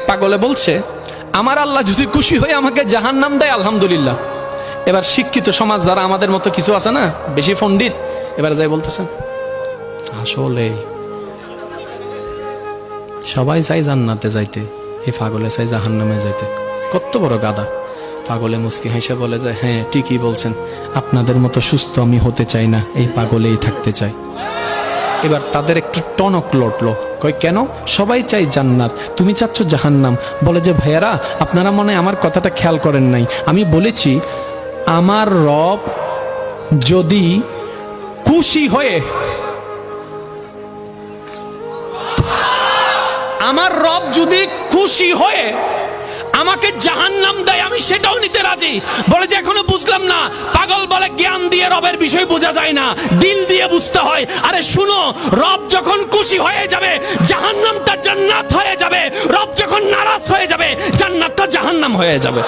পাগলে বলছে, আমার আল্লাহ যদি খুশি হয়ে আমাকে জাহান্নাম দেয় আলহামদুলিল্লাহ। এবার শিক্ষিত সমাজ যারা আমাদের মতো কিছু আছে না, বেশি পণ্ডিত, এবার যাই বলতেছেন আসলে সবাই চাই জান্নাতে যাইতে, এই পাগলে চাই জাহান্নামে যাইতে। কত বড় গাদা। পাগলে মুস্কি হেসে বলে যায়, হ্যাঁ ঠিকই বলছেন, আপনাদের মতো সুস্থ আমি হতে চাই না, এই পাগলেই থাকতে চাই। এবার তাদের একটু টনক লটলো, কই কেন? সবাই চাই জান্নাত, তুমি চাচ্ছ জাহান্নাম। বলে যে ভাইয়ারা, আপনারা মনে হয় আমার কথাটা খেয়াল করেন নাই। আমি বলেছি আমার রব যদি খুশি হয়ে, আমার রব যদি খুশি হয়ে আমাকে জাহান্নাম দেয়, আমি সেটাও নিতে রাজি। বলে যে এখনো বুঝলাম না। পাগল বলে জ্ঞান দিয়ে রবের বিষয় বোঝা যায় না, দিল দিয়ে বুঝতে হয়। আরে শুনো, রব যখন খুশি হয়ে যাবে জাহান্নামটা জান্নাত হয়ে যাবে, রব যখন নারাজ হয়ে যাবে জান্নাতটা জাহান্নাম হয়ে যাবে।